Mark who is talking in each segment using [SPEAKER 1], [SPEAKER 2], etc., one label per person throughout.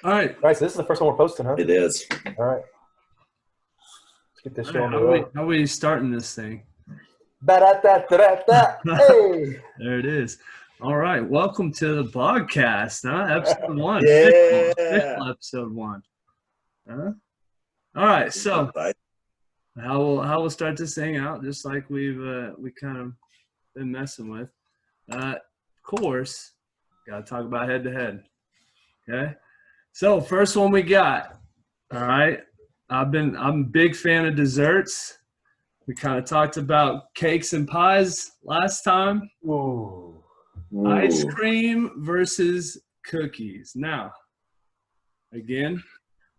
[SPEAKER 1] All right.
[SPEAKER 2] All right, so this is the first one we're posting, huh?
[SPEAKER 3] It is.
[SPEAKER 2] All right. Let's get this
[SPEAKER 1] All
[SPEAKER 2] show
[SPEAKER 1] right.
[SPEAKER 2] on the road.
[SPEAKER 1] How are we starting this thing?
[SPEAKER 2] Ba-da-da-da-da-da. Hey!
[SPEAKER 1] There it is. All right. Welcome to the BOGcast, episode 1.
[SPEAKER 3] Yeah.
[SPEAKER 1] Official episode 1. Huh? All right. So how we'll start this thing out, just like we kind of been messing with. Of course, got to talk about head to head. Okay. So first one we got. All right. I'm a big fan of desserts. We kind of talked about cakes and pies last time.
[SPEAKER 2] Ooh.
[SPEAKER 1] Ice cream versus cookies. Now, again,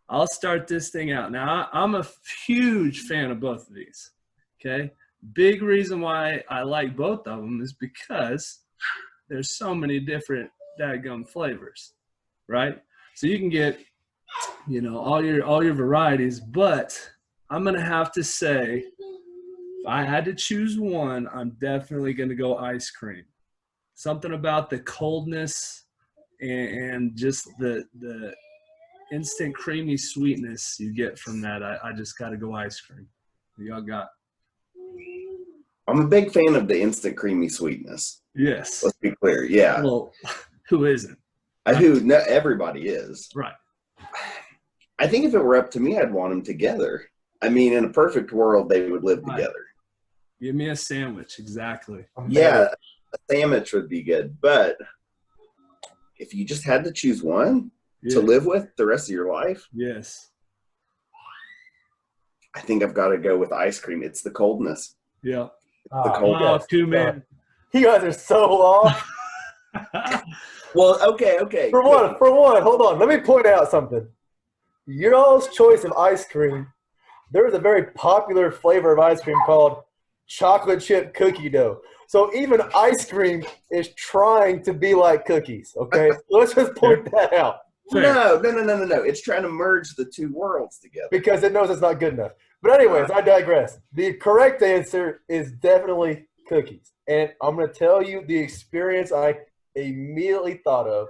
[SPEAKER 1] I'll start this thing out. Now, I'm a huge fan of both of these. Okay. Big reason why I like both of them is because there's so many different dadgum flavors, right? So you can get, all your varieties, but I'm gonna have to say, if I had to choose one, I'm definitely gonna go ice cream. Something about the coldness and just the instant creamy sweetness you get from that. I just gotta go ice cream. What y'all got?
[SPEAKER 3] I'm a big fan of the instant creamy sweetness.
[SPEAKER 1] Yes.
[SPEAKER 3] Let's be clear. Yeah.
[SPEAKER 1] Well, who isn't?
[SPEAKER 3] Everybody is.
[SPEAKER 1] Right.
[SPEAKER 3] I think if it were up to me, I'd want them together. I mean, in a perfect world, they would live together.
[SPEAKER 1] Give me a sandwich. Exactly.
[SPEAKER 3] Yeah, a sandwich would be good. But if you just had to choose one to live with the rest of your life,
[SPEAKER 1] yes,
[SPEAKER 3] I think I've got to go with ice cream. It's the coldness.
[SPEAKER 1] Yeah.
[SPEAKER 3] The coldness.
[SPEAKER 1] Two men.
[SPEAKER 2] You guys are so off.
[SPEAKER 3] Well, okay.
[SPEAKER 2] For one, hold on. Let me point out something. Y'all's choice of ice cream, there is a very popular flavor of ice cream called chocolate chip cookie dough. So even ice cream is trying to be like cookies, okay? Let's just point that out.
[SPEAKER 3] No. It's trying to merge the two worlds together.
[SPEAKER 2] Because it knows it's not good enough. But anyways, I digress. The correct answer is definitely cookies. And I'm going to tell you the experience I immediately thought of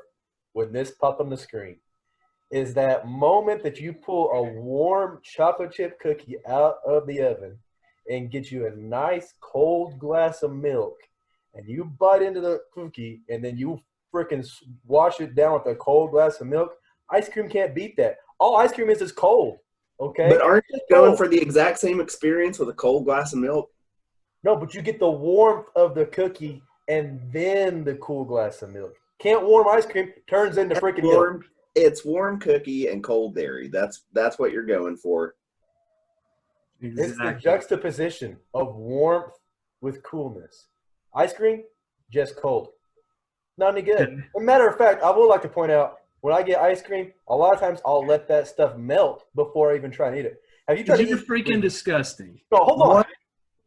[SPEAKER 2] when this popped on the screen is that moment that you pull a warm chocolate chip cookie out of the oven and get you a nice cold glass of milk, and you bite into the cookie, and then you freaking wash it down with a cold glass of milk. Ice cream can't beat that. All ice cream is cold, okay?
[SPEAKER 3] But aren't you going for the exact same experience with a cold glass of milk?
[SPEAKER 2] No, but you get the warmth of the cookie and then the cool glass of milk. Can't warm ice cream, turns into freaking milk.
[SPEAKER 3] It's warm cookie and cold dairy. That's what you're going for.
[SPEAKER 1] Exactly.
[SPEAKER 2] It's the juxtaposition of warmth with coolness. Ice cream, just cold. Not any good. As a matter of fact, I would like to point out, when I get ice cream, a lot of times I'll let that stuff melt before I even try and eat it. Have you tried to eat?
[SPEAKER 1] You're freaking disgusting.
[SPEAKER 2] No, hold on. What?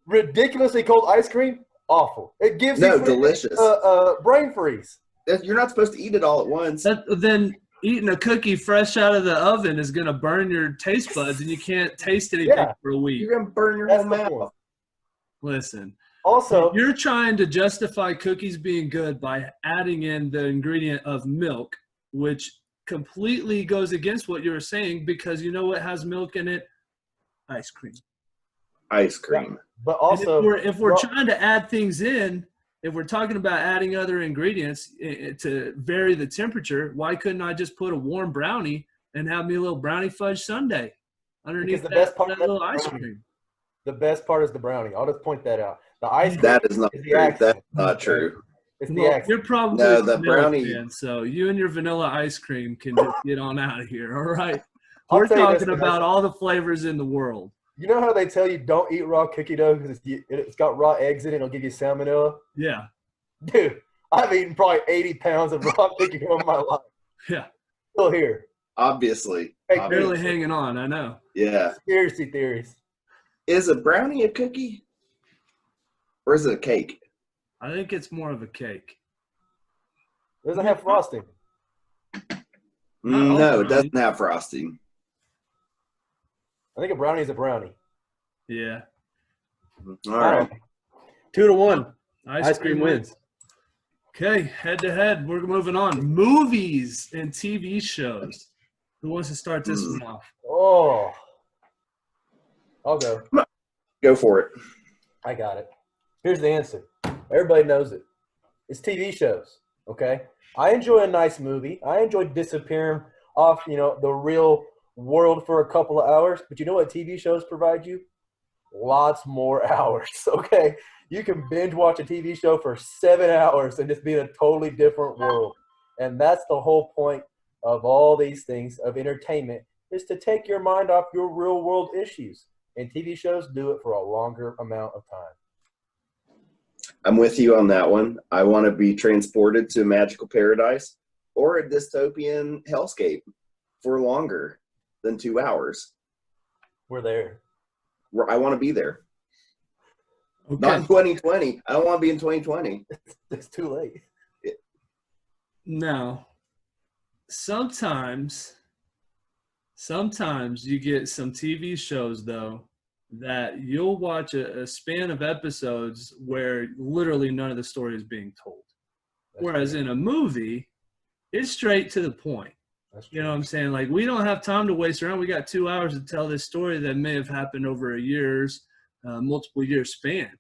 [SPEAKER 2] Ridiculously cold ice cream? Awful. It gives you
[SPEAKER 3] delicious.
[SPEAKER 2] Brain freeze.
[SPEAKER 3] You're not supposed to eat it all at once.
[SPEAKER 1] Then eating a cookie fresh out of the oven is going to burn your taste buds, and you can't taste anything for a week.
[SPEAKER 3] You're going to burn your whole mouth.
[SPEAKER 1] Listen.
[SPEAKER 2] Also,
[SPEAKER 1] you're trying to justify cookies being good by adding in the ingredient of milk, which completely goes against what you were saying, because you know what has milk in it? Ice cream.
[SPEAKER 3] Ice cream.
[SPEAKER 2] Yeah. But also,
[SPEAKER 1] if we're trying to add things in, if we're talking about adding other ingredients to vary the temperature, why couldn't I just put a warm brownie and have me a little brownie fudge sundae underneath that little ice cream?
[SPEAKER 2] The best part is the brownie. I'll just point that out. The ice cream
[SPEAKER 3] that is not true. That's not true.
[SPEAKER 2] It's the accent.
[SPEAKER 1] You're probably
[SPEAKER 3] the brownie
[SPEAKER 1] fan, so you and your vanilla ice cream can just get on out of here. All right. We're talking about all the flavors in the world.
[SPEAKER 2] You know how they tell you don't eat raw cookie dough because it's got raw eggs in it, it'll give you salmonella?
[SPEAKER 1] Yeah.
[SPEAKER 2] Dude, I've eaten probably 80 pounds of raw cookie dough in my life.
[SPEAKER 1] Yeah.
[SPEAKER 2] Still here.
[SPEAKER 3] Obviously.
[SPEAKER 1] Barely hanging on, I know.
[SPEAKER 3] Yeah.
[SPEAKER 2] Conspiracy theories.
[SPEAKER 3] Is a brownie a cookie? Or is it a cake?
[SPEAKER 1] I think it's more of a cake.
[SPEAKER 2] Does it have frosting?
[SPEAKER 3] No, it doesn't have frosting.
[SPEAKER 2] I think a brownie is a brownie.
[SPEAKER 1] Yeah.
[SPEAKER 3] All right.
[SPEAKER 2] 2-1.
[SPEAKER 1] Ice cream wins. Okay, head to head. We're moving on. Movies and TV shows. Who wants to start this one off?
[SPEAKER 2] Oh, I'll go.
[SPEAKER 3] Go for it.
[SPEAKER 2] I got it. Here's the answer. Everybody knows it. It's TV shows, okay? I enjoy a nice movie. I enjoy disappearing off, the real world for a couple of hours. But you know what TV shows provide you? Lots more hours, okay? You can binge watch a TV show for 7 hours and just be in a totally different world. And that's the whole point of all these things of entertainment, is to take your mind off your real world issues. And TV shows do it for a longer amount of time.
[SPEAKER 3] I'm with you on that one. I want to be transported to a magical paradise or a dystopian hellscape for longer than 2 hours.
[SPEAKER 2] We're there.
[SPEAKER 3] I want to be there.
[SPEAKER 1] Okay.
[SPEAKER 3] Not in 2020. I don't want to be in 2020.
[SPEAKER 2] It's too late.
[SPEAKER 1] Now, sometimes you get some TV shows, though, that you'll watch a span of episodes where literally none of the story is being told. Whereas in a movie, it's straight to the point. You know what I'm saying? Like, we don't have time to waste around. We got 2 hours to tell this story that may have happened over multiple year span,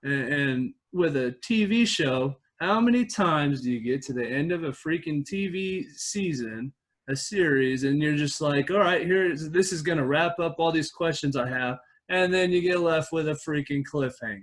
[SPEAKER 1] And with a TV show, how many times do you get to the end of a freaking TV season, a series, and you're just like, all right, this is going to wrap up all these questions I have, and then you get left with a freaking cliffhanger.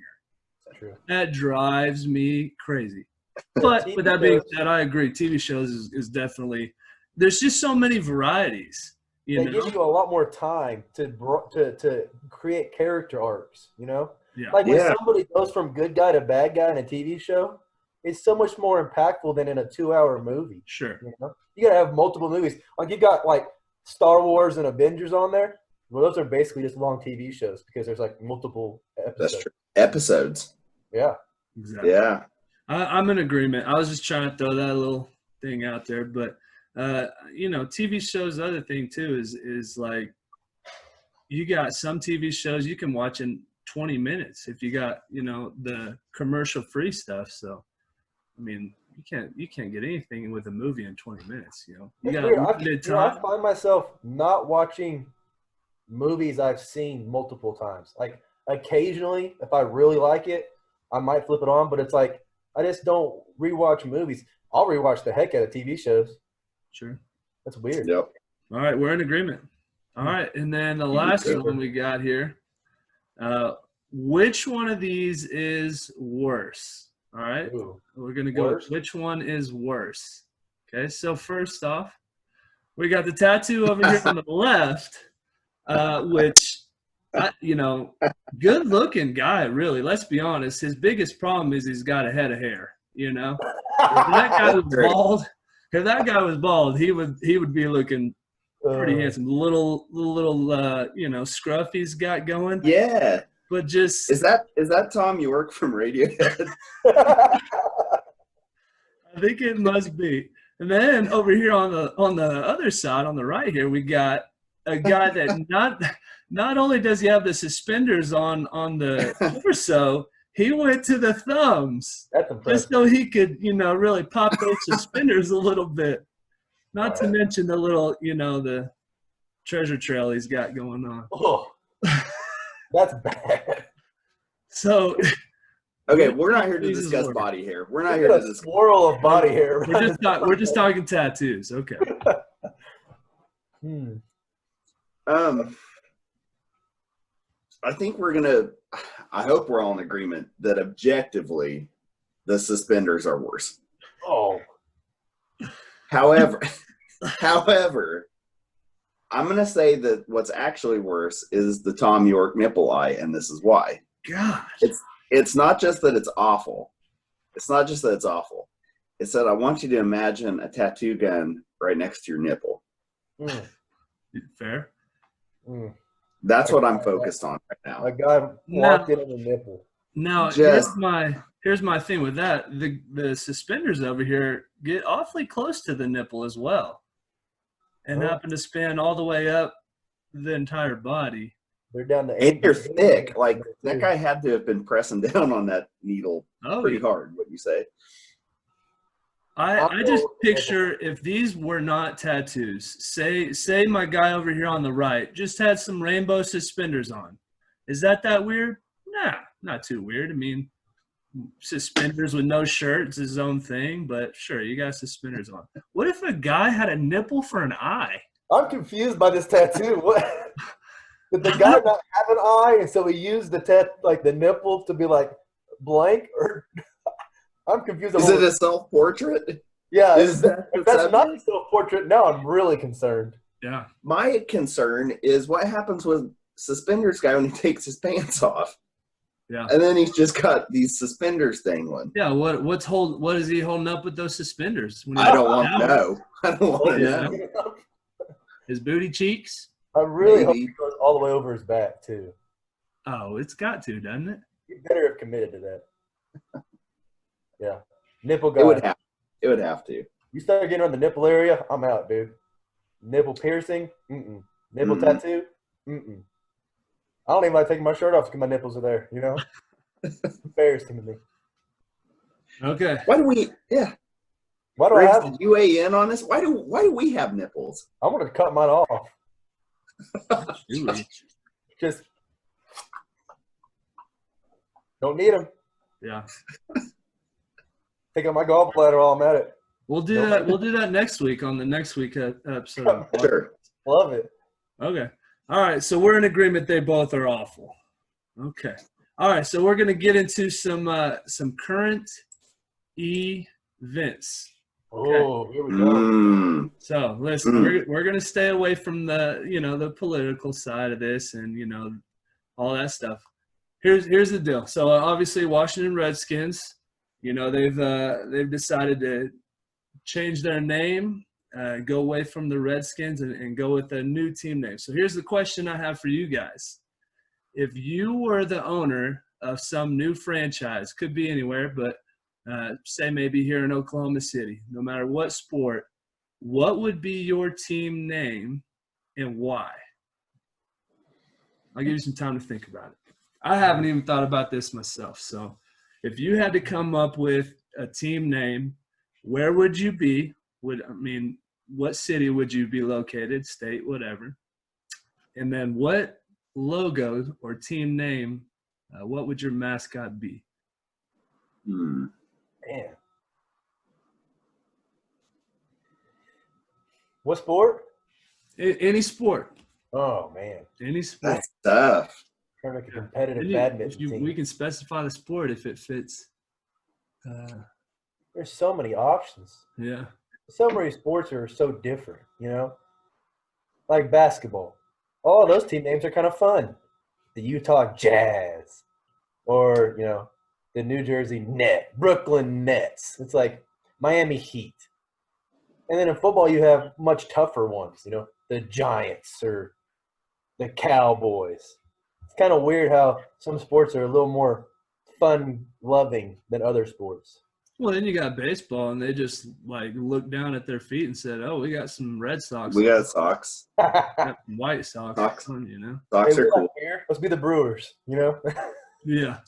[SPEAKER 2] True.
[SPEAKER 1] That drives me crazy. But with that being said, I agree. TV shows is definitely – there's just so many varieties.
[SPEAKER 2] They give you a lot more time to create character arcs,
[SPEAKER 1] Yeah.
[SPEAKER 2] Like when somebody goes from good guy to bad guy in a TV show, it's so much more impactful than in a 2-hour movie.
[SPEAKER 1] Sure.
[SPEAKER 2] You got to have multiple movies. Like, you got, like, Star Wars and Avengers on there. Well, those are basically just long TV shows because there's, like, multiple episodes.
[SPEAKER 3] That's true. Episodes.
[SPEAKER 2] Yeah.
[SPEAKER 1] Exactly.
[SPEAKER 3] Yeah.
[SPEAKER 1] I'm in agreement. I was just trying to throw that little thing out there. But, TV shows, the other thing, too, is like you got some TV shows you can watch in 20 minutes if you got, the commercial-free stuff. So, I mean, you can't get anything with a movie in 20 minutes, You got limited time.
[SPEAKER 2] I find myself not watching movies I've seen multiple times. Like, occasionally, if I really like it, I might flip it on, but it's like I just don't rewatch movies. I'll rewatch the heck out of TV shows.
[SPEAKER 1] Sure.
[SPEAKER 2] That's weird.
[SPEAKER 3] Yep.
[SPEAKER 1] All right, we're in agreement. All right, and then the last one we got here. Which one of these is worse? All right, we're going to go with which one is worse. Okay, so first off, we got the tattoo over here on the left, which, good-looking guy, really. Let's be honest. His biggest problem is he's got a head of hair, If that guy was bald, he would be looking pretty handsome. Little scruff he's got going.
[SPEAKER 3] Yeah.
[SPEAKER 1] But just
[SPEAKER 3] is that Tom York from Radiohead?
[SPEAKER 1] I think it must be. And then over here on the other side, on the right here, we got a guy that not only does he have the suspenders on the torso, he went to the thumbs.
[SPEAKER 2] That's impressive.
[SPEAKER 1] Just so he could, really pop those suspenders a little bit. Not to mention the little, the treasure trail he's got going on.
[SPEAKER 2] Oh. That's bad.
[SPEAKER 1] So,
[SPEAKER 3] okay, we're not here to discuss body hair. We're not here to discuss
[SPEAKER 2] swirl of body hair.
[SPEAKER 1] We're just talking tattoos. Okay.
[SPEAKER 3] I think I hope we're all in agreement that objectively the suspenders are worse.
[SPEAKER 2] Oh.
[SPEAKER 3] However, I'm going to say that what's actually worse is the Tom York nipple eye, and this is why.
[SPEAKER 1] God.
[SPEAKER 3] It's not just that it's awful. It's that I want you to imagine a tattoo gun right next to your nipple.
[SPEAKER 1] Fair.
[SPEAKER 3] That's what I'm focused on right now.
[SPEAKER 2] A guy walked in on the nipple.
[SPEAKER 1] Now, here's my thing with that. The suspenders over here get awfully close to the nipple as well. And happen to span all the way up the entire body.
[SPEAKER 2] They're down the
[SPEAKER 3] and they're thick. Like, that guy had to have been pressing down on that needle pretty hard, what you say.
[SPEAKER 1] I just picture if these were not tattoos, say my guy over here on the right just had some rainbow suspenders on. Is that weird? Nah, not too weird. I mean, suspenders with no shirt is his own thing, but sure, you got suspenders on. What if a guy had a nipple for an eye?
[SPEAKER 2] I'm confused by this tattoo. What? Did the guy not have an eye, and so he used the nipple to be like blank? Or I'm confused.
[SPEAKER 3] Is it a self-portrait?
[SPEAKER 2] Yeah,
[SPEAKER 3] Is that
[SPEAKER 2] if that's not a self-portrait, now I'm really concerned.
[SPEAKER 1] Yeah.
[SPEAKER 3] My concern is what happens with suspenders guy when he takes his pants off.
[SPEAKER 1] Yeah.
[SPEAKER 3] And then he's just got these suspenders dangling.
[SPEAKER 1] Yeah, what is he holding up with those suspenders?
[SPEAKER 3] I don't want to know. I don't want to know.
[SPEAKER 1] His booty cheeks?
[SPEAKER 2] I really hope he goes all the way over his back too.
[SPEAKER 1] Oh, it's got to, doesn't it?
[SPEAKER 2] You better have committed to that. Yeah. Nipple guy.
[SPEAKER 3] It would have to.
[SPEAKER 2] You start getting on the nipple area, I'm out, dude. Nipple piercing? Mm-mm. Nipple tattoo? Mm-mm. I don't even like taking my shirt off because my nipples are there, you know? It's embarrassing to me.
[SPEAKER 1] Okay.
[SPEAKER 3] Why do we
[SPEAKER 2] Why do I have them?
[SPEAKER 3] Did you weigh in on this? Why do we have nipples?
[SPEAKER 2] I'm going to cut mine off. Just don't need them.
[SPEAKER 1] Yeah.
[SPEAKER 2] Take out my gallbladder while I'm at it.
[SPEAKER 1] We'll do that. We'll do that next week on the next week episode.
[SPEAKER 3] Sure.
[SPEAKER 2] Love it.
[SPEAKER 1] Okay. All right. So we're in agreement. They both are awful. Okay. All right. So we're going to get into some current events.
[SPEAKER 2] Okay. Oh, here we go.
[SPEAKER 1] So listen, we're going to stay away from the political side of this and all that stuff. Here's the deal. So obviously Washington Redskins, they've decided to change their name, go away from the Redskins and go with a new team name. So here's the question I have for you guys. If you were the owner of some new franchise, could be anywhere, but say maybe here in Oklahoma City, no matter what sport, what would be your team name and why? I'll give you some time to think about it. I haven't even thought about this myself. So if you had to come up with a team name, where would you be? What city would you be located, state, whatever? And then what logo or team name, what would your mascot be?
[SPEAKER 2] Man. What sport?
[SPEAKER 1] Any sport.
[SPEAKER 2] Oh, man.
[SPEAKER 1] Any sport.
[SPEAKER 3] That's tough.
[SPEAKER 2] Trying to make a competitive badminton team.
[SPEAKER 1] We can specify the sport if it fits.
[SPEAKER 2] There's so many options.
[SPEAKER 1] Yeah.
[SPEAKER 2] So many sports are so different, Like basketball. All those team names are kind of fun. The Utah Jazz or, the New Jersey Brooklyn Nets. It's like Miami Heat. And then in football, you have much tougher ones, the Giants or the Cowboys. It's kind of weird how some sports are a little more fun-loving than other sports.
[SPEAKER 1] Well, then you got baseball, and they just, looked down at their feet and said, oh, we got some Red Sox.
[SPEAKER 3] We got Sox.
[SPEAKER 1] Got some White Sox.
[SPEAKER 3] Sox.
[SPEAKER 1] Sox
[SPEAKER 3] are cool.
[SPEAKER 2] Let's be the Brewers,
[SPEAKER 1] Yeah.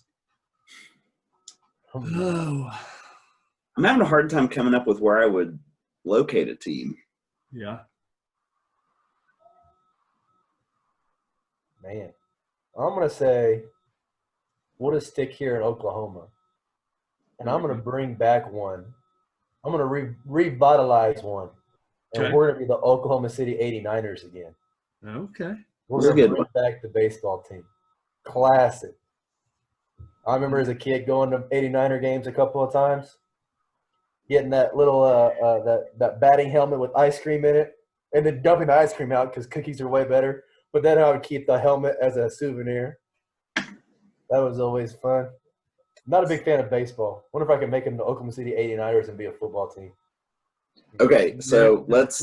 [SPEAKER 1] Oh.
[SPEAKER 3] I'm having a hard time coming up with where I would locate a team.
[SPEAKER 1] Yeah.
[SPEAKER 2] Man. I'm going to say we'll just stick here in Oklahoma. And I'm going to bring back one. I'm going to revitalize one. And we're going to be the Oklahoma City 89ers again.
[SPEAKER 1] Okay.
[SPEAKER 2] We're going to bring back the baseball team. Classic. I remember as a kid going to 89er games a couple of times, getting that little that batting helmet with ice cream in it, and then dumping the ice cream out because cookies are way better. But then I would keep the helmet as a souvenir. That was always fun. Not a big fan of baseball. Wonder if I could make them the Oklahoma City 89ers and be a football team.
[SPEAKER 3] Okay, so let's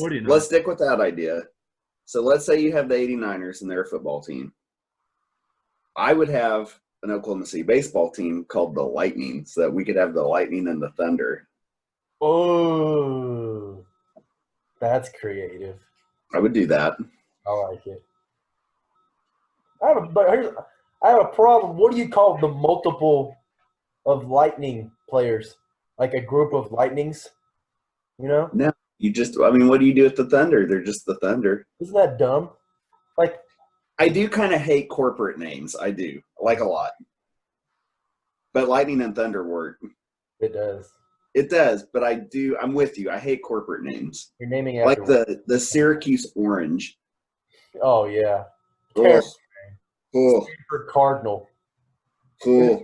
[SPEAKER 3] stick with that idea. So let's say you have the 89ers and they're a football team. I would have an Oklahoma City baseball team called the Lightning so that we could have the Lightning and the Thunder.
[SPEAKER 2] Oh, that's creative.
[SPEAKER 3] I would do that.
[SPEAKER 2] I like it. I have a problem. What do you call the multiple of Lightning players? Like a group of Lightnings? You know?
[SPEAKER 3] No, what do you do with the Thunder? They're just the Thunder.
[SPEAKER 2] Isn't that dumb? Like,
[SPEAKER 3] I do kind of hate corporate names. I do, like a lot. But Lightning and Thunder work.
[SPEAKER 2] it does.
[SPEAKER 3] It does, but I'm with you. I hate corporate names.
[SPEAKER 2] You're naming after
[SPEAKER 3] like the Syracuse Orange.
[SPEAKER 2] Oh yeah.
[SPEAKER 3] Oh,
[SPEAKER 2] Stanford Cardinal.
[SPEAKER 3] cool.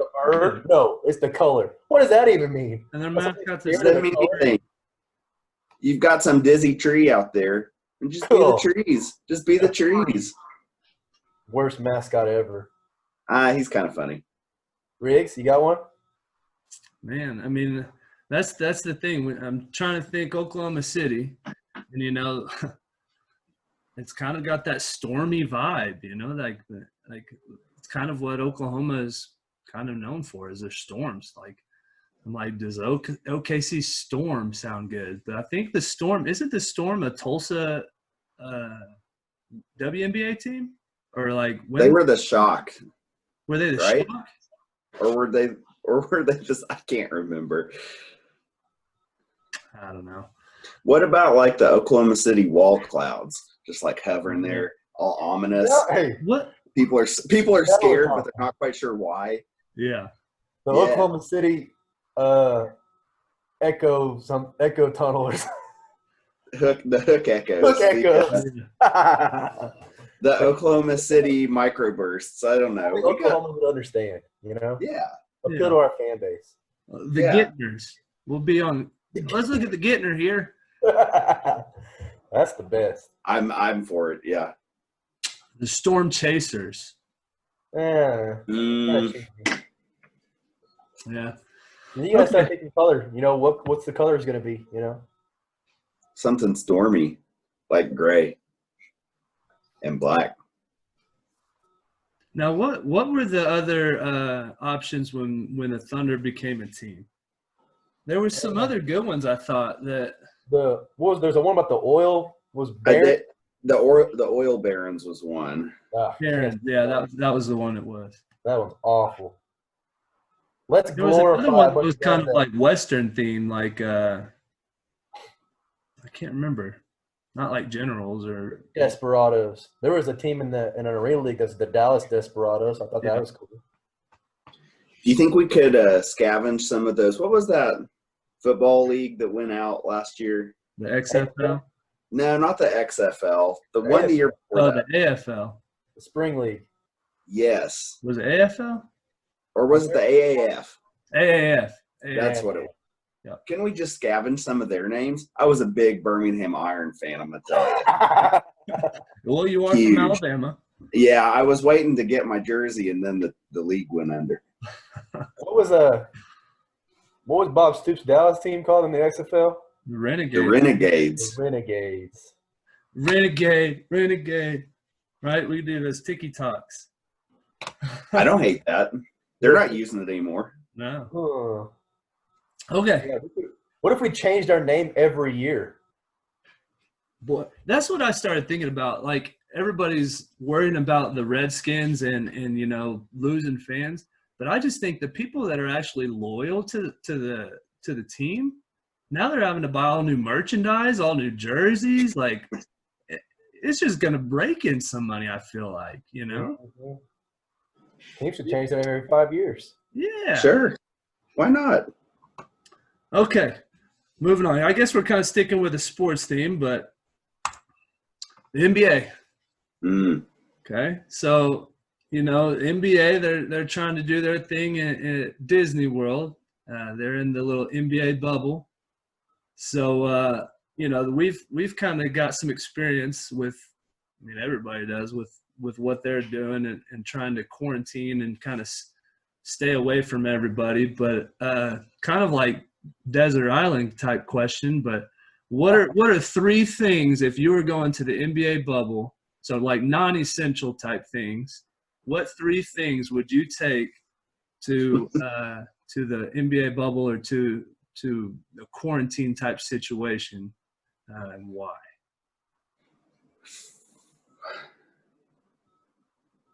[SPEAKER 2] No, it's the color. What does that even mean?
[SPEAKER 1] And their mascots
[SPEAKER 3] doesn't mean anything. You've got some dizzy tree out there, and just be the trees. Just be the trees.
[SPEAKER 2] Worst mascot ever.
[SPEAKER 3] He's kind of funny.
[SPEAKER 2] Riggs, you got one?
[SPEAKER 1] Man, I mean, that's the thing. I'm trying to think Oklahoma City, and it's kind of got that stormy vibe. Like it's kind of what Oklahoma is kind of known for, is their storms. Like, I'm like, does OKC Storm sound good? But I think the Storm, isn't the Storm a Tulsa WNBA team? Or like
[SPEAKER 3] they were the Shock.
[SPEAKER 1] Were they the
[SPEAKER 3] right?
[SPEAKER 1] Shock?
[SPEAKER 3] Or were they just, I can't remember.
[SPEAKER 1] I don't know.
[SPEAKER 3] What about like the Oklahoma City wall clouds? Just like hovering there, all ominous.
[SPEAKER 2] Yeah, hey,
[SPEAKER 1] what?
[SPEAKER 3] People are scared, but they're not quite sure why.
[SPEAKER 1] Yeah.
[SPEAKER 2] The Oklahoma City echo tunnelers.
[SPEAKER 3] The hook echoes.
[SPEAKER 2] Hook echoes.
[SPEAKER 3] The Oklahoma City microbursts. I don't know.
[SPEAKER 2] Oklahoma would understand,
[SPEAKER 3] Yeah.
[SPEAKER 2] Appeal to our fan base.
[SPEAKER 1] The Gittners will be on. Let's look at the Gittner here.
[SPEAKER 2] That's the best.
[SPEAKER 3] I'm for it. Yeah.
[SPEAKER 1] The Storm Chasers.
[SPEAKER 2] Yeah.
[SPEAKER 1] Yeah.
[SPEAKER 2] You gotta start picking color. What's the colors gonna be?
[SPEAKER 3] Something stormy, like gray and black.
[SPEAKER 1] Now, what were the other options when the Thunder became a team? There were some other good ones, I thought. There's
[SPEAKER 2] the one about the oil was Baron.
[SPEAKER 3] The oil barons was one.
[SPEAKER 1] Baron, yeah, that was the one it was.
[SPEAKER 2] That was awful. Let's
[SPEAKER 1] there was
[SPEAKER 2] glorify.
[SPEAKER 1] Another one that was kind of like Western theme, like I can't remember. Not like Generals or
[SPEAKER 2] Desperados. There was a team in an arena league that's the Dallas Desperados. I thought that was cool.
[SPEAKER 3] Do you think we could scavenge some of those? What was that football league that went out last year?
[SPEAKER 1] The XFL?
[SPEAKER 3] No, not the XFL. The one year before that.
[SPEAKER 1] The AFL.
[SPEAKER 2] The Spring League.
[SPEAKER 3] Yes.
[SPEAKER 1] Was it AFL?
[SPEAKER 3] Or was it the AAF?
[SPEAKER 1] AAF.
[SPEAKER 3] That's what it was.
[SPEAKER 1] Yeah.
[SPEAKER 3] Can we just scavenge some of their names? I was a big Birmingham Iron fan, I'm going to tell you.
[SPEAKER 1] Well, you are from Alabama.
[SPEAKER 3] Yeah, I was waiting to get my jersey, and then the league went under.
[SPEAKER 2] What was Bob Stoops' Dallas team called in the XFL?
[SPEAKER 1] The Renegades.
[SPEAKER 3] The Renegades.
[SPEAKER 1] Renegade. Right? We do those tiki talks.
[SPEAKER 3] I don't hate that. They're not using it anymore.
[SPEAKER 1] No. Okay.
[SPEAKER 2] Yeah, what if we changed our name every year?
[SPEAKER 1] Boy, that's what I started thinking about. Like, everybody's worrying about the Redskins and losing fans, but I just think the people that are actually loyal to the team, now they're having to buy all new merchandise, all new jerseys. Like, it's just gonna break in some money. I feel like,
[SPEAKER 2] Mm-hmm. Teams should change that every 5 years.
[SPEAKER 1] Yeah.
[SPEAKER 3] Sure. Why not?
[SPEAKER 1] Okay, moving on. I guess we're kind of sticking with a sports theme, but the NBA. Okay, so the NBA, they're trying to do their thing in Disney World. They're in the little NBA bubble. So we've kind of got some experience with. I mean, everybody does with what they're doing and trying to quarantine and kind of stay away from everybody. But kind of like desert island type question, but what are three things if you were going to the NBA bubble, so like non-essential type things, what three things would you take to the NBA bubble or to a quarantine type situation, and why?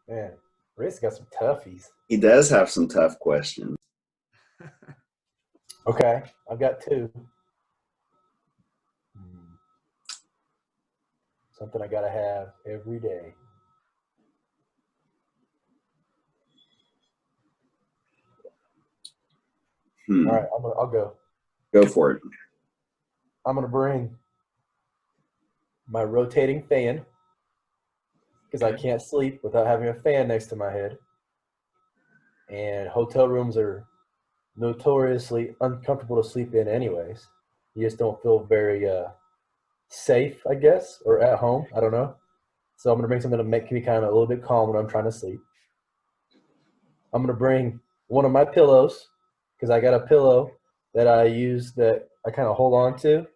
[SPEAKER 2] Man, Rick's got some toughies.
[SPEAKER 3] He does have some tough questions.
[SPEAKER 2] Okay, I've got two. Something I gotta have every day. All right, I'll go.
[SPEAKER 3] Go for it.
[SPEAKER 2] I'm gonna bring my rotating fan because I can't sleep without having a fan next to my head. And hotel rooms are notoriously uncomfortable to sleep in anyways. You just don't feel very safe, I guess, or at home. I don't know. So I'm going to bring something to make me kind of a little bit calm when I'm trying to sleep. I'm going to bring one of my pillows because I got a pillow that I use that I kind of hold on to.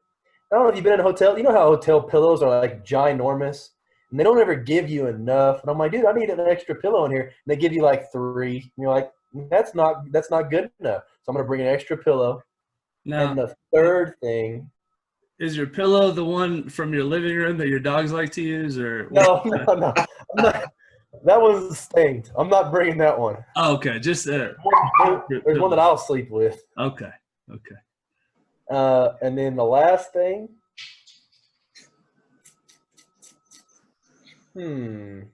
[SPEAKER 2] I don't know if you've been in a hotel. You know how hotel pillows are like ginormous? And they don't ever give you enough. And I'm like, dude, I need an extra pillow in here. And they give you like 3. And you're like, that's not good enough. So I'm going to bring an extra pillow. Now, and the third thing.
[SPEAKER 1] Is your pillow the one from your living room that your dogs like to use? Or
[SPEAKER 2] No. That one's stained. I'm not bringing that one.
[SPEAKER 1] Oh, okay. Just
[SPEAKER 2] there's one that I'll sleep with.
[SPEAKER 1] Okay.
[SPEAKER 2] And then the last thing.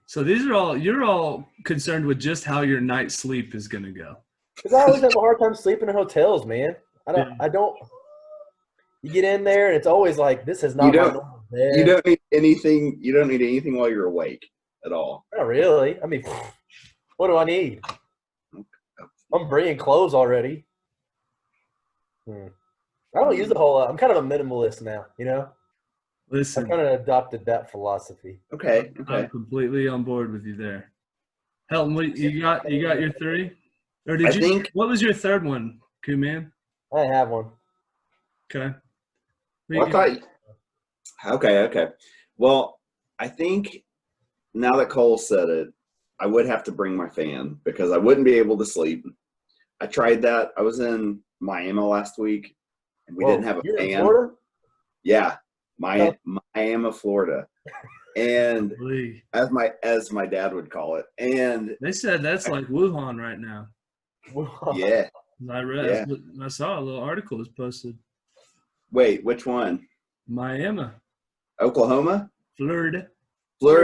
[SPEAKER 1] So you're all concerned with just how your night's sleep is going to go.
[SPEAKER 2] Because I always have a hard time sleeping in hotels, man. I don't. You get in there and it's always like, this is not my normal bed.
[SPEAKER 3] You don't need anything. You don't need anything while you're awake at all.
[SPEAKER 2] Not really. I mean, what do I need? I'm bringing clothes already. I don't use a whole lot. I'm kind of a minimalist now, you know?
[SPEAKER 1] Listen,
[SPEAKER 2] I kind of adopted that philosophy.
[SPEAKER 3] Okay.
[SPEAKER 1] I'm completely on board with you there. Helton, you got your 3? Or what was your third one, Kuman?
[SPEAKER 2] I have one.
[SPEAKER 1] Okay.
[SPEAKER 3] Okay. Well, I think now that Cole said it, I would have to bring my fan because I wouldn't be able to sleep. I tried that. I was in Miami last week, and we didn't have a fan.
[SPEAKER 2] In Florida?
[SPEAKER 3] Yeah, Miami, Florida, and as my dad would call it. And
[SPEAKER 1] they said that's like Wuhan right now.
[SPEAKER 3] Yeah,
[SPEAKER 1] I saw a little article was posted.
[SPEAKER 3] Wait, which one?
[SPEAKER 1] Miami.
[SPEAKER 3] Oklahoma?
[SPEAKER 1] Florida.
[SPEAKER 3] So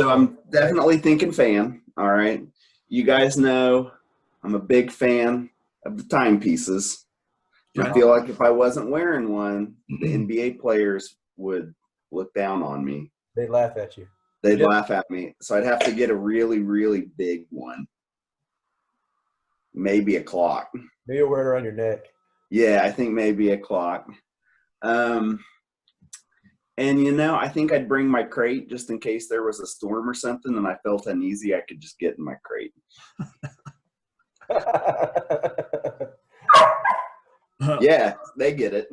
[SPEAKER 3] I'm definitely thinking fan. All right. You guys know I'm a big fan of the timepieces. I feel like if I wasn't wearing one, the NBA players would look down on me.
[SPEAKER 2] They'd laugh at you.
[SPEAKER 3] They'd laugh at me. So I'd have to get a really, really big one. Maybe a clock.
[SPEAKER 2] Maybe you'll wear it around your neck.
[SPEAKER 3] Yeah, I think maybe a clock. And, I think I'd bring my crate just in case there was a storm or something and I felt uneasy. I could just get in my crate. Yeah, they get it.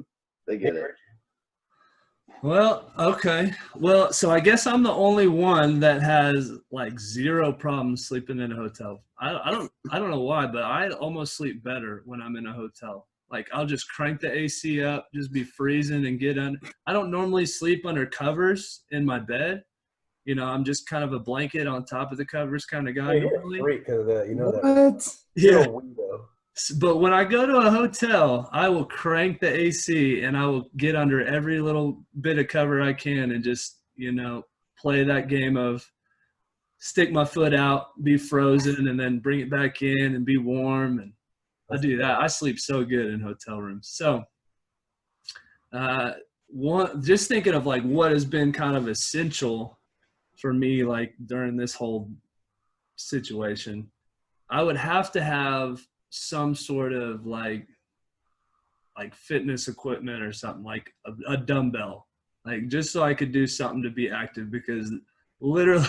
[SPEAKER 1] Well, okay. Well, so I guess I'm the only one that has like 0 problems sleeping in a hotel. I don't know why, but I almost sleep better when I'm in a hotel. Like I'll just crank the AC up, just be freezing and get under. I don't normally sleep under covers in my bed. I'm just kind of a blanket on top of the covers kind of guy.
[SPEAKER 2] You're a freak because of that. You know
[SPEAKER 3] what?
[SPEAKER 2] That.
[SPEAKER 1] Yeah. But when I go to a hotel, I will crank the AC and I will get under every little bit of cover I can and just, play that game of stick my foot out, be frozen, and then bring it back in and be warm. And I do that. I sleep so good in hotel rooms. So just thinking of like what has been kind of essential for me, like during this whole situation, I would have to have some sort of like fitness equipment or something, like a dumbbell, like just so I could do something to be active, because literally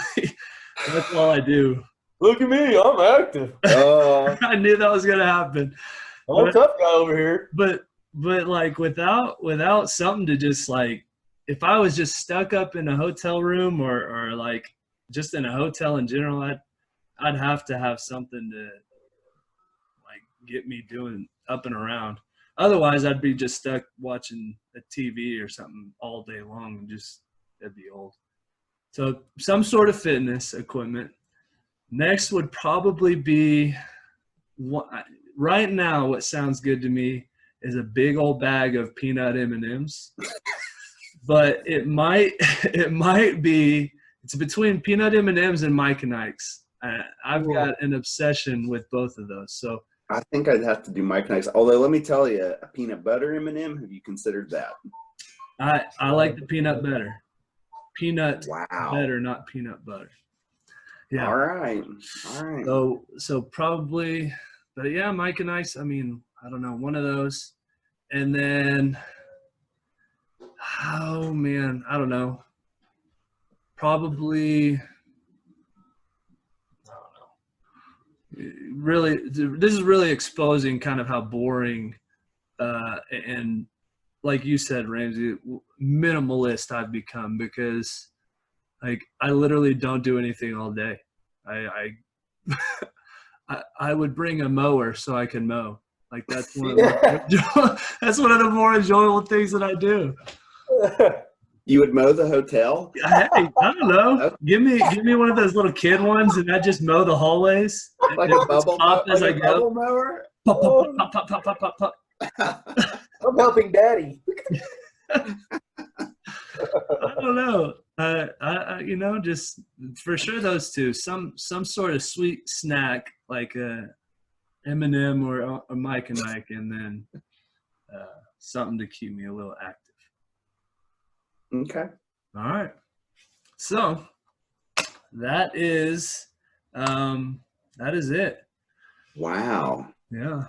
[SPEAKER 1] that's all I do.
[SPEAKER 2] Look at me, I'm active.
[SPEAKER 1] I knew that was gonna happen.
[SPEAKER 2] I'm a tough guy over here.
[SPEAKER 1] But like without something to just like, if I was just stuck up in a hotel room or like just in a hotel in general, I'd have to have something to like get me doing up and around. Otherwise, I'd be just stuck watching a TV or something all day long and it'd be old. So some sort of fitness equipment. Next would probably be, right now what sounds good to me is a big old bag of peanut M&Ms. but it might be. It's between peanut M&Ms and Mike and Ike's. I've got an obsession with both of those. So
[SPEAKER 3] I think I'd have to do Mike and Ike's. Although, let me tell you, a peanut butter M&M. Have you considered that?
[SPEAKER 1] I like the peanut better. Peanut
[SPEAKER 3] Wow.
[SPEAKER 1] better, not peanut butter. Yeah.
[SPEAKER 3] All right.
[SPEAKER 1] So probably, but yeah, Mike and Ike's. I mean, I don't know, one of those, and then, oh man, I don't know. Probably, I don't know. Really, this is really exposing kind of how boring and, like you said, Ramsey, minimalist I've become, because like I literally don't do anything all day. I would bring a mower so I can mow. Like that's one of that's one of the more enjoyable things that I do.
[SPEAKER 3] You would mow the hotel?
[SPEAKER 1] Hey, I don't know. Give me one of those little kid ones, and I just mow the hallways.
[SPEAKER 3] Like a bubble
[SPEAKER 1] mower? Pop, pop, pop, pop, pop, pop, pop, pop.
[SPEAKER 2] I'm helping Daddy.
[SPEAKER 1] I don't know. I just for sure those two. Some sort of sweet snack like a M&M or a Mike and Ike, and then something to keep me a little active.
[SPEAKER 3] Okay.
[SPEAKER 1] All right. So that is it.
[SPEAKER 3] Wow.
[SPEAKER 1] Yeah.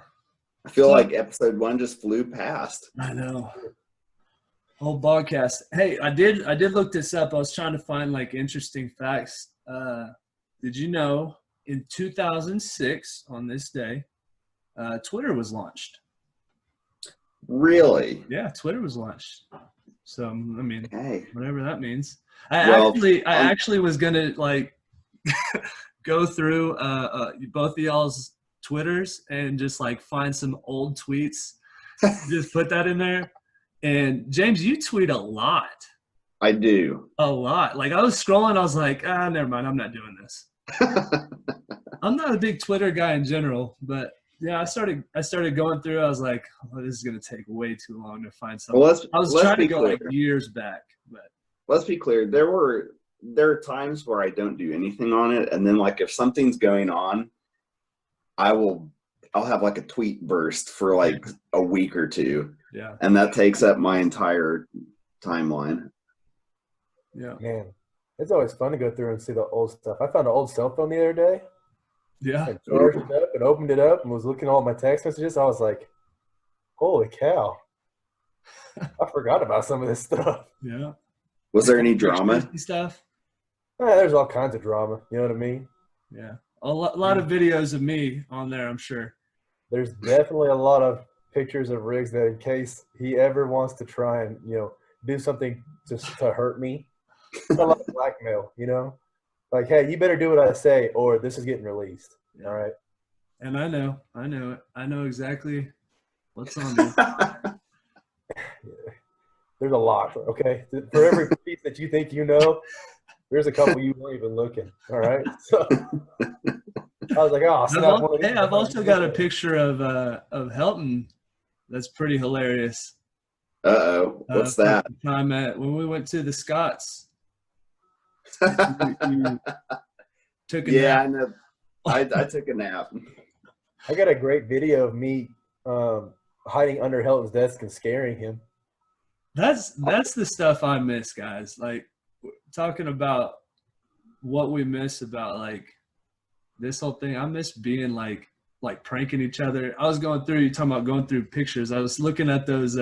[SPEAKER 3] I feel like episode 1 just flew past.
[SPEAKER 1] I know. Whole BOGcast. Hey, I did look this up. I was trying to find like interesting facts. Did you know in 2006 on this day, Twitter was launched?
[SPEAKER 3] Really?
[SPEAKER 1] Yeah, Twitter was launched. So I mean,
[SPEAKER 3] okay.
[SPEAKER 1] Whatever that means. I actually was gonna like go through both of y'all's Twitters and just like find some old tweets, just put that in there. And James, you tweet a lot.
[SPEAKER 3] I do.
[SPEAKER 1] A lot. Like I was scrolling, I was like, never mind, I'm not doing this. I'm not a big Twitter guy in general, but yeah, I started going through. I was like, oh, this is gonna take way too long to find something.
[SPEAKER 3] Well,
[SPEAKER 1] I was trying to go like years back, but
[SPEAKER 3] let's be clear. There are times where I don't do anything on it, and then like if something's going on, I'll have like a tweet burst for like a week or two.
[SPEAKER 1] Yeah.
[SPEAKER 3] And that takes up my entire timeline.
[SPEAKER 1] Yeah.
[SPEAKER 2] Man, it's always fun to go through and see the old stuff. I found an old cell phone the other day.
[SPEAKER 1] Yeah.
[SPEAKER 2] I charged it up and opened it up and was looking at all my text messages. I was like, holy cow. I forgot about some of this stuff.
[SPEAKER 1] Yeah.
[SPEAKER 3] Was there any drama?
[SPEAKER 1] Stuff?
[SPEAKER 2] There's all kinds of drama. You know what I mean?
[SPEAKER 1] Yeah. A lot of videos of me on there, I'm sure.
[SPEAKER 2] There's definitely a lot of pictures of Riggs that in case he ever wants to try and, do something just to hurt me. It's a lot of blackmail, Like, hey, you better do what I say or this is getting released.
[SPEAKER 1] Yeah.
[SPEAKER 2] All right.
[SPEAKER 1] And I know it. I know exactly what's on there.
[SPEAKER 2] There's a lot, okay? For every piece that you think you know, there's a couple you weren't even looking. All right. So I was like,
[SPEAKER 1] I've also got a picture of Helton that's pretty hilarious.
[SPEAKER 3] Uh-oh. What's that?
[SPEAKER 1] Time when we went to the Scots. You took a nap.
[SPEAKER 3] I know. I took a nap.
[SPEAKER 2] I got a great video of me hiding under Helton's desk and scaring him.
[SPEAKER 1] That's the stuff I miss, guys. Like talking about what we miss about like this whole thing. I miss being like pranking each other. I was going through, you talking about going through pictures. I was looking at those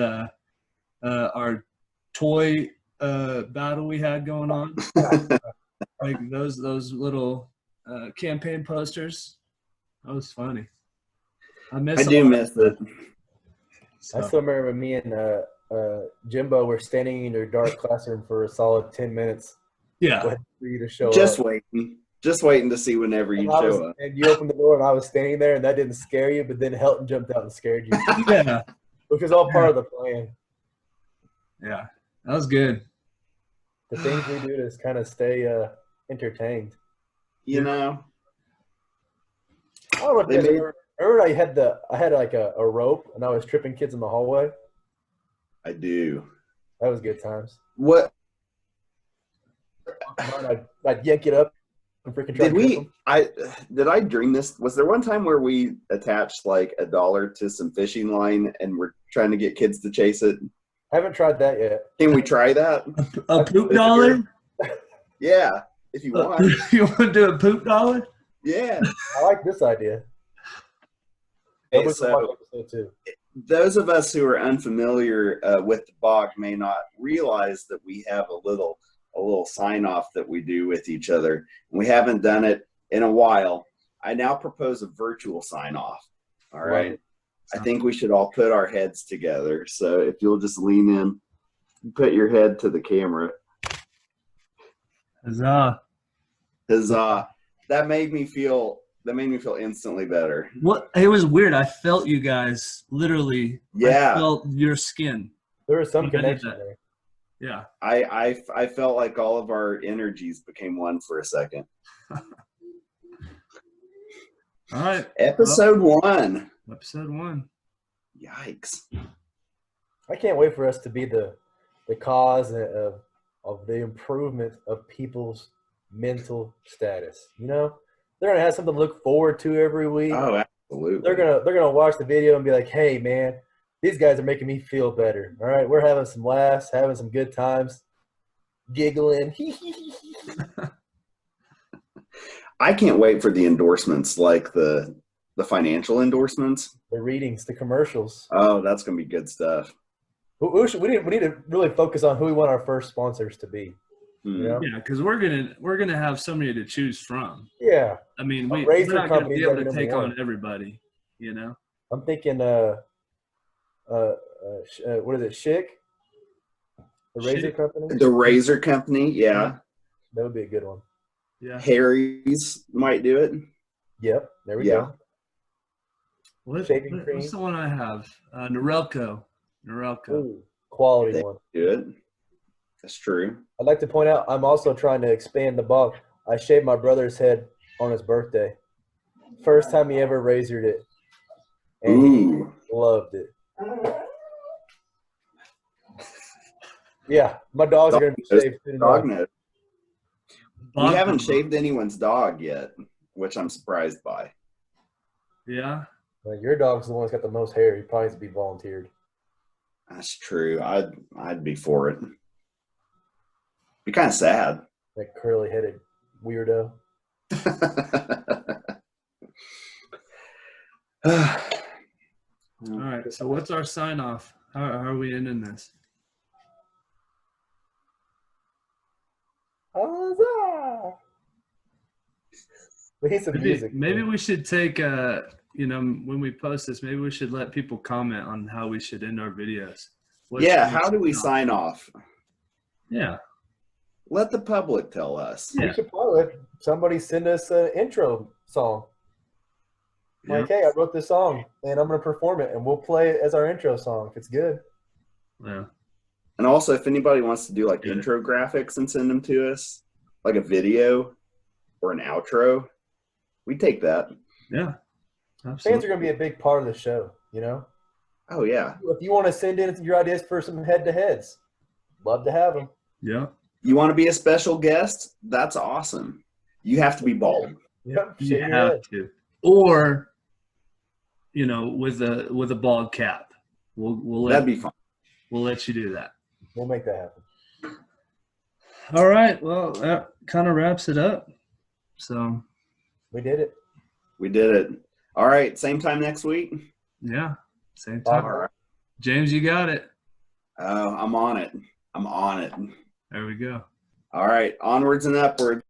[SPEAKER 1] our toy battle we had going on. Like those little campaign posters. That was funny. I do miss it.
[SPEAKER 2] So. I still remember me and Jimbo were standing in your dark classroom for a solid 10 minutes.
[SPEAKER 1] Yeah.
[SPEAKER 2] For you to show
[SPEAKER 3] Just
[SPEAKER 2] up.
[SPEAKER 3] Just waiting to see whenever you show up.
[SPEAKER 2] And you opened the door and I was standing there and that didn't scare you, but then Helton jumped out and scared you.
[SPEAKER 1] Yeah.
[SPEAKER 2] Which was all part of the plan.
[SPEAKER 1] Yeah. That was good.
[SPEAKER 2] The things we do to kind of stay entertained.
[SPEAKER 3] You know.
[SPEAKER 2] I don't know if you remember I had like a rope and I was tripping kids in the hallway.
[SPEAKER 3] I do.
[SPEAKER 2] That was good times.
[SPEAKER 3] What
[SPEAKER 2] I'd yank it up and freaking try to trip them.
[SPEAKER 3] Did I dream this? Was there one time where we attached like $1 to some fishing line and we're trying to get kids to chase it?
[SPEAKER 2] I haven't tried that yet.
[SPEAKER 3] Can we try that?
[SPEAKER 1] A poop dollar?
[SPEAKER 3] Yeah, if you want.
[SPEAKER 1] You want to do a poop dollar?
[SPEAKER 3] Yeah.
[SPEAKER 2] I like this idea.
[SPEAKER 3] Okay, so those of us who are unfamiliar with the BOG may not realize that we have a little sign off that we do with each other. We haven't done it in a while. I now propose a virtual sign off. All right. I think we should all put our heads together. So if you'll just lean in, put your head to the camera.
[SPEAKER 1] Huzzah.
[SPEAKER 3] Huzzah. That made me feel instantly better.
[SPEAKER 1] What? It was weird. I felt you guys literally.
[SPEAKER 3] Yeah.
[SPEAKER 1] I felt your skin.
[SPEAKER 2] There was some connection there.
[SPEAKER 1] Yeah.
[SPEAKER 3] I felt like all of our energies became one for a second.
[SPEAKER 1] All right.
[SPEAKER 3] Episode 1.
[SPEAKER 1] Episode 1.
[SPEAKER 3] Yikes.
[SPEAKER 2] I can't wait for us to be the cause of the improvement of people's mental status. You know? They're gonna have something to look forward to every week.
[SPEAKER 3] Oh, absolutely.
[SPEAKER 2] They're gonna watch the video and be like, hey man, these guys are making me feel better. All right, we're having some laughs, having some good times, giggling.
[SPEAKER 3] I can't wait for the endorsements, like the financial endorsements.
[SPEAKER 2] The readings, the commercials.
[SPEAKER 3] Oh, that's gonna be good stuff.
[SPEAKER 2] We need to really focus on who we want our first sponsors to be. You know?
[SPEAKER 1] Yeah, because we're gonna have so many to choose from.
[SPEAKER 2] Yeah.
[SPEAKER 1] I mean, we're not gonna be able to take on everybody. You know.
[SPEAKER 2] I'm thinking, what is it, Schick? The razor company.
[SPEAKER 3] The razor company, yeah.
[SPEAKER 2] That would be a good one.
[SPEAKER 1] Yeah.
[SPEAKER 3] Harry's might do it.
[SPEAKER 2] Yep. There we go.
[SPEAKER 1] What's the one I have? Norelco.
[SPEAKER 2] Ooh, quality one.
[SPEAKER 3] Do it. That's true.
[SPEAKER 2] I'd like to point out I'm also trying to expand the BOG. I shaved my brother's head on his birthday. First time he ever razored it. And he loved it. Yeah, my dogs are going to be shaved soon.
[SPEAKER 3] Dog nose. We haven't shaved anyone's dog yet, which I'm surprised by.
[SPEAKER 1] Yeah.
[SPEAKER 2] Well, your dog's the one that's got the most hair. He probably needs to be volunteered.
[SPEAKER 3] That's true. I'd be for it. Be kind of sad.
[SPEAKER 2] That curly-headed weirdo.
[SPEAKER 1] All right. So what's our sign off? How are we ending this?
[SPEAKER 2] We need some music.
[SPEAKER 1] Maybe we should take when we post this, maybe we should let people comment on how we should end our videos.
[SPEAKER 3] How do we sign off?
[SPEAKER 1] Yeah.
[SPEAKER 3] Let the public tell us.
[SPEAKER 2] We should probably somebody send us an intro song. Yeah. Like, hey, I wrote this song and I'm going to perform it and we'll play it as our intro song if it's good.
[SPEAKER 1] Yeah.
[SPEAKER 3] And also, if anybody wants to do like intro graphics and send them to us, like a video or an outro, we take that.
[SPEAKER 1] Yeah. Absolutely.
[SPEAKER 2] Fans are going to be a big part of the show, you know?
[SPEAKER 3] Oh, yeah.
[SPEAKER 2] If you want to send in your ideas for some head-to-heads, love to have them.
[SPEAKER 1] Yeah.
[SPEAKER 3] You want to be a special guest? That's awesome. You have to be bald.
[SPEAKER 2] Yep.
[SPEAKER 1] You have to. Or, with a bald cap.
[SPEAKER 3] That'd be fun.
[SPEAKER 1] We'll let you do that.
[SPEAKER 2] We'll make that happen.
[SPEAKER 1] All right. Well, that kind of wraps it up. So.
[SPEAKER 2] We did it.
[SPEAKER 3] We did it. All right. Same time next week?
[SPEAKER 1] Yeah. Same time. All right. James, you got it.
[SPEAKER 3] I'm on it. I'm on it.
[SPEAKER 1] There we go.
[SPEAKER 3] All right. Onwards and upwards.